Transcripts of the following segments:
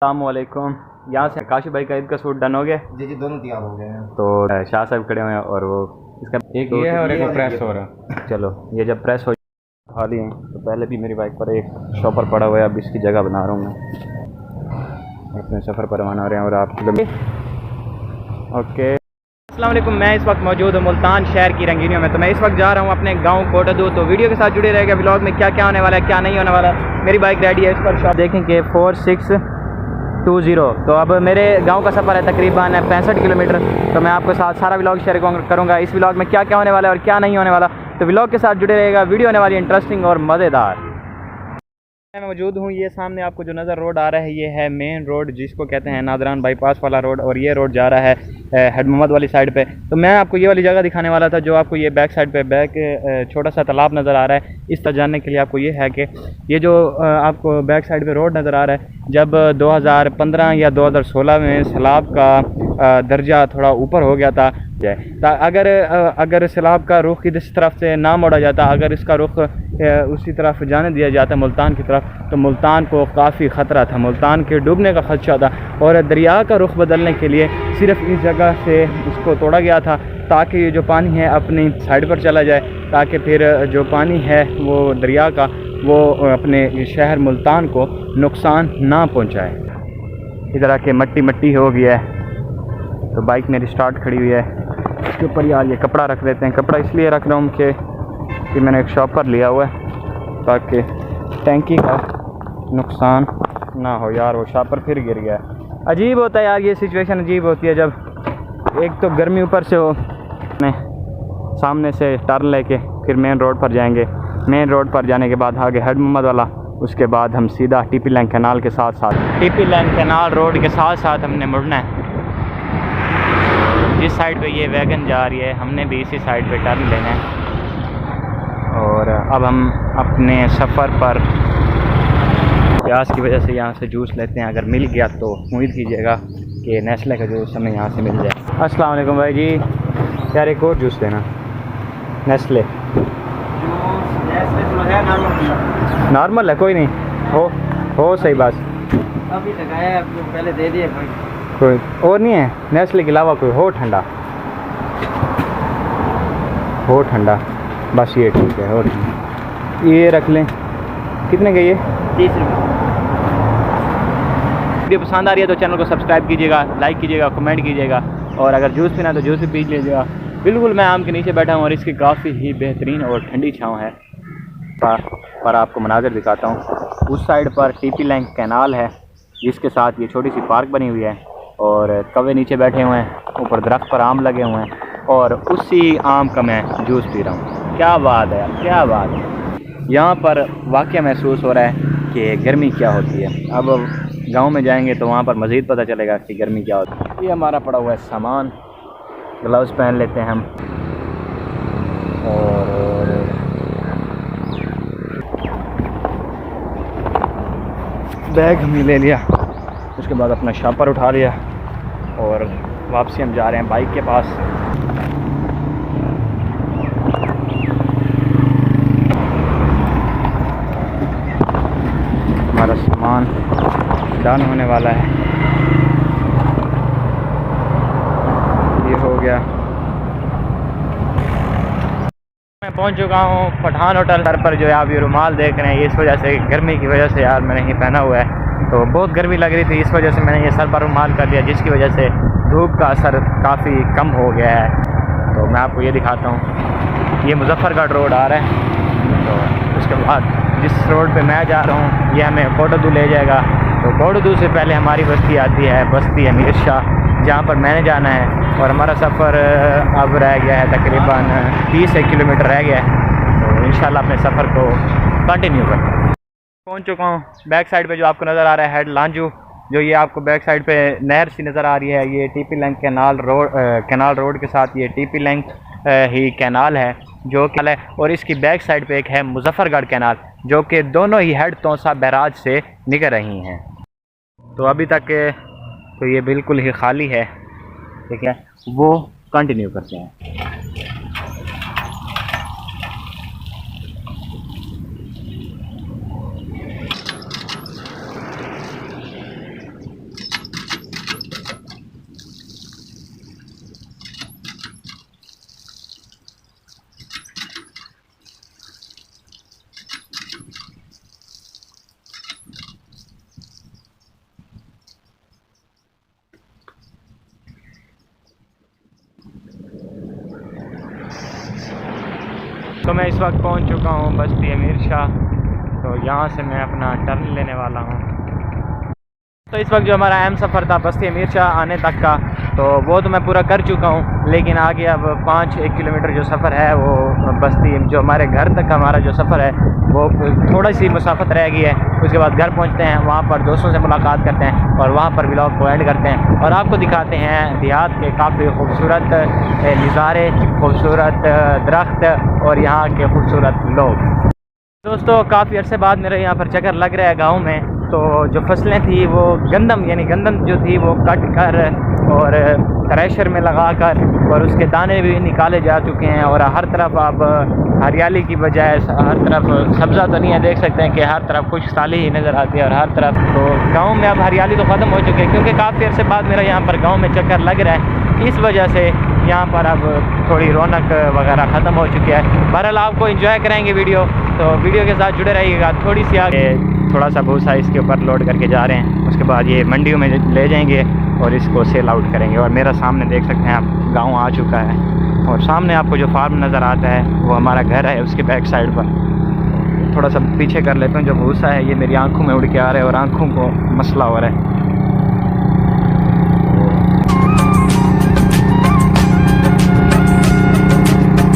अस्सलामुअलैकुम। यहाँ से काशी भाई का ईद का सूट डन हो गया? जी जी, दोनों तैयार हो गए हैं। तो शाह साहब खड़े हुए हैं और वो इसका एक ये है और एक प्रेस हो रहा है। चलो ये जब प्रेस हो खाली हैं तो पहले भी मेरी बाइक पर एक शॉपर पड़ा हुआ है, अब इसकी जगह बना रहा हूँ मैं। अपने सफ़र पर रवाना हो रहे हैं और आप ओके। अस्सलाम वालेकुम। मैं इस वक्त मौजूद हूँ मुल्तान शहर की रंगीनियों में। तो मैं इस वक्त जा रहा हूँ अपने गांव कोटदू। तो वीडियो के साथ जुड़े रहेगा, व्लॉग में क्या क्या होने वाला है क्या नहीं होने वाला। मेरी बाइक रेडी है, इस पर शॉप देखेंगे 4620। तो अब मेरे गांव का सफ़र है तकरीबन 65 किलोमीटर। तो मैं आपके साथ सारा व्लॉग शेयर करूँगा। इस व्लॉग में क्या क्या होने वाला है और क्या नहीं होने वाला। तो व्लॉग के साथ जुड़े रहेगा, वीडियो होने वाली इंटरेस्टिंग और मज़ेदार। मैं मौजूद हूँ, ये सामने आपको जो नज़र रोड आ रहा है ये है मेन रोड जिसको कहते हैं नादरान बाईपास वाला रोड, और ये रोड जा रहा है हेड मोहम्मद वाली साइड पे। तो मैं आपको ये वाली जगह दिखाने वाला था जो आपको ये बैक साइड पे छोटा सा तालाब नज़र आ रहा है। इस तरह जानने के लिए आपको ये है कि ये जो आपको बैक साइड पे रोड नज़र आ रहा है, जब 2015 या 2016 में सैलाब का दर्जा थोड़ा ऊपर हो गया था, अगर सैलाब का रुख इस तरफ से ना मोड़ा जाता, अगर इसका रुख उसी तरफ जाने दिया जाता मुल्तान की तरफ, तो मुल्तान को काफ़ी ख़तरा था, मुल्तान के डूबने का खदशा था। और दरिया का रुख बदलने के लिए सिर्फ इस जगह से उसको तोड़ा गया था ताकि ये जो पानी है अपनी साइड पर चला जाए, ताकि फिर जो पानी है वो दरिया का वो अपने शहर मुल्तान को नुकसान ना पहुँचाए। इधर आके मट्टी हो गया है तो बाइक मेरी स्टार्ट खड़ी हुई है। इसके ऊपर यार ये कपड़ा रख देते हैं। कपड़ा इसलिए रख रहा हूँ कि मैंने एक शॉपर लिया हुआ है ताकि टैंकी का नुकसान ना हो। यार वो शॉपर फिर गिर गया। अजीब होता है यार, ये सिचुएशन अजीब होती है जब एक तो गर्मी ऊपर से हो, सामने से टर्न लेके फिर मेन रोड पर जाएंगे। मेन रोड पर जाने के बाद आगे हेड मोहम्मद वाला, उसके बाद हम सीधा टीपी लैंग कैनाल के साथ टीपी लैंग कैनाल रोड के साथ हमने मुड़ना है। जिस साइड पे ये वैगन जा रही है हमने भी इसी साइड पे टर्न लेना है। और अब हम अपने सफ़र पर प्यास की वजह से यहाँ से जूस लेते हैं। अगर मिल गया तो उम्मीद कीजिएगा कि नेस्ले का जूस हमें यहाँ से मिल जाए। अस्सलाम वालेकुम भाई जी, यार एक और जूस देना। नेस्ले नॉर्मल है, कोई नहीं हो सही बात। अभी लगाया आपको, पहले दे दिए। कोई और नहीं है नेस्ले के अलावा कोई हो ठंडा बस ये ठीक है। और ये रख लें। कितने का ये? 30 रुपये। वीडियो पसंद आ रही है तो चैनल को सब्सक्राइब कीजिएगा, लाइक कीजिएगा, कमेंट कीजिएगा। और अगर जूस पीना तो जूस भी पी लीजिएगा। बिल्कुल मैं आम के नीचे बैठा हूँ और इसकी काफ़ी ही बेहतरीन और ठंडी छाँव है। पर आपको मनाज़र दिखाता हूँ। उस साइड पर टीपी लैंग कैनाल है जिसके साथ ये छोटी सी पार्क बनी हुई है और कौवे नीचे बैठे हुए हैं, ऊपर दरख्त पर आम लगे हुए हैं और उसी आम का मैं जूस पी रहा हूँ। क्या बात है, क्या बात है। यहाँ पर वाक़या महसूस हो रहा है कि गर्मी क्या होती है। अब गांव में जाएंगे तो वहाँ पर मज़ीद पता चलेगा कि गर्मी क्या होती है। ये हमारा पड़ा हुआ है सामान, ग्लव्स पहन लेते हैं हम और बैग हमने ले लिया। उसके बाद अपना शॉपर उठा लिया और वापसी हम जा रहे हैं बाइक के पास। हमारा सामान डन होने वाला है। ये हो गया। मैं पहुंच चुका हूँ पठान होटल। सर पर जो है आप ये रुमाल देख रहे हैं, इस वजह से गर्मी की वजह से यार मैंने ही पहना हुआ है। तो बहुत गर्मी लग रही थी, इस वजह से मैंने ये सर पर रुमाल कर लिया, जिसकी वजह से धूप का असर काफ़ी कम हो गया है। तो मैं आपको ये दिखाता हूँ। ये मुजफ्फरगढ़ रोड आ रहा है। तो उसके बाद जिस रोड पे मैं जा रहा हूँ ये हमें कोटदू ले जाएगा। तो कोटदू से पहले हमारी बस्ती आती है, बस्ती अमीर शाह, जहाँ पर मैंने जाना है। और हमारा सफ़र अब रह गया है तकरीबन 30 किलोमीटर रह गया है। तो इंशाल्लाह अपने सफ़र को कंटिन्यू करते हैं। पहुँच चुका हूँ। बैक साइड पे जो आपको नज़र आ रहा है हेड लांजू, जो ये आपको बैक साइड पे नहर सी नज़र आ रही है, ये टीपी लैंग कैनाल रोड के साथ ये टीपी लैंग ही कैनाल है जो है। और इसकी बैक साइड पे एक है मुजफ्फरगढ़ कैनाल, जो कि दोनों ही हेड तोसा बैराज से निकल रही हैं। तो अभी तक तो ये बिल्कुल ही खाली है, ठीक है। वो कंटिन्यू करते हैं। तो मैं इस वक्त पहुंच चुका हूं बस्ती अमीर शाह। तो यहाँ से मैं अपना टर्न लेने वाला हूं। तो इस वक्त जो हमारा अहम सफ़र था बस्ती अमीर शाह आने तक का, तो वो तो मैं पूरा कर चुका हूँ, लेकिन आगे अब 1 किलोमीटर जो सफ़र है वो बस्ती जो हमारे घर तक हमारा जो सफ़र है वो थोड़ी सी मुसाफत रह गई है। उसके बाद घर पहुँचते हैं, वहाँ पर दोस्तों से मुलाकात करते हैं और वहाँ पर व्लॉग को एंड करते हैं और आपको दिखाते हैं देहात के काफ़ी खूबसूरत नज़ारे, खूबसूरत दरख्त और यहाँ के खूबसूरत लोग। दोस्तों काफ़ी अरसे बाद मेरे यहाँ पर चक्कर लग रहा है गाँव में। तो जो फसलें थी वो गंदम यानी गंदम जो थी वो कट कर और थ्रेशर में लगा कर और उसके दाने भी निकाले जा चुके हैं और हर तरफ अब हरियाली की बजाय हर तरफ सब्ज़ा तो नहीं है, देख सकते हैं कि हर तरफ खुशहाली ही नज़र आती है और हर तरफ। तो गांव में अब हरियाली तो ख़त्म हो चुकी है क्योंकि काफ़ी अरसे बाद मेरा यहाँ पर गांव में चक्कर लग रहा है, इस वजह से यहाँ पर अब थोड़ी रौनक वगैरह ख़त्म हो चुकी है। बहरहाल आपको एंजॉय कराएंगे वीडियो, तो वीडियो के साथ जुड़े रहिएगा। थोड़ी सी आगे थोड़ा सा भूसा इसके ऊपर लोड करके जा रहे हैं, उसके बाद ये मंडियों में ले जाएंगे और इसको सेल आउट करेंगे। और मेरा सामने देख सकते हैं आप गांव आ चुका है और सामने आपको जो फार्म नज़र आता है वो हमारा घर है, उसके बैक साइड पर। थोड़ा सा पीछे कर लेता हूँ, जो भूसा है ये मेरी आंखों में उड़ के आ रहा है और आंखों को मसला हो रहा है।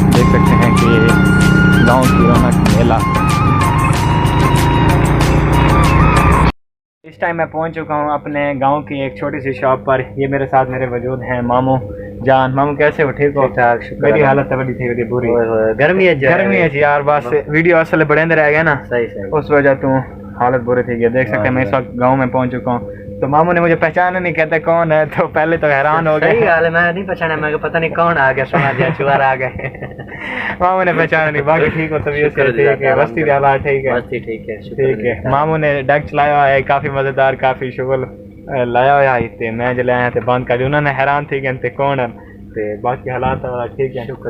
देख सकते हैं कि गाँव की रौनक मेला। इस टाइम मैं पहुंच चुका हूं अपने गांव की एक छोटी सी शॉप पर। ये मेरे साथ मेरे वजूद हैं मामू जान। मामू कैसे हो? ठीक हो? मेरी हालत तो बड़ी थी बुरी। गर्मी है जी यार, बस वीडियो असल बड़े रह गए ना, सही उस वजह तू हालत बुरी थी। देख सकते हैं मैं इस वक्त गाँव में पहुंच चुका हूँ। तो मामू ने मुझे पहचाना नहीं, कहते कौन है, तो पहले तो हैरान हो गए। मैं नहीं पहचाना, मैं पता नहीं कौन आ गया, सुना दिया चुहार आ गए। मामू ने पहचाना नहीं। बाकी ठीक हो? तबीयत से ठीक है? बस्ती हालात ठीक है? ठीक है। मामू ने डेक चलाया हुआ है, काफ़ी मज़ेदार, काफ़ी शुगल लाया हुआ है। मैं जो लाया तो बंद कर, उन्होंने हैरान थी कि कौन है। ते बाकी हालात ठीक है, शुक्र।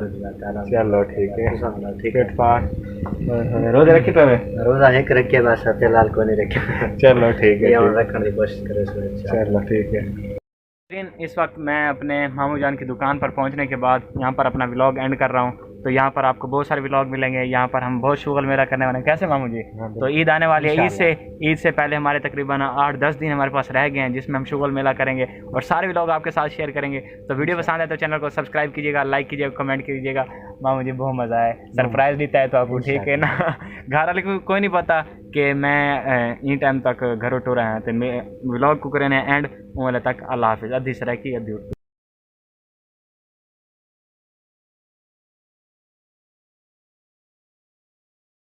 चलो ठीक है, ठीक है। रोज़ा रखी पे रोज़ा एक रखे बस, फिलहाल को नहीं रखे। चलो ठीक है, रखने की कोशिश करो। चलो ठीक है। इस वक्त मैं अपने मामू जान की दुकान पर पहुंचने के बाद यहाँ पर अपना व्लॉग एंड कर रहा हूँ। तो यहाँ पर आपको बहुत सारे व्लॉग मिलेंगे। यहाँ पर हम बहुत शुगल मेला करने वाले हैं। कैसे मामू जी? तो ईद आने वाली है, ईद से पहले हमारे तकरीबन 8-10 दिन हमारे पास रह गए हैं जिसमें हम शुगल मेला करेंगे और सारे व्लॉग आपके साथ शेयर करेंगे। तो वीडियो पसंद है तो चैनल को सब्सक्राइब कीजिएगा, लाइक कीजिएगा, कमेंट कीजिएगा। मामू जी बहुत मज़ा आया, सरप्राइज़ देता है तो आपको, ठीक है ना? घर वाले को कोई नहीं पता कि मैं इन टाइम तक घर टूर आया, तो मैं व्लॉग को करें एंड तक। अल्लाह हाफिज़। अद्धी सराकी अद्धी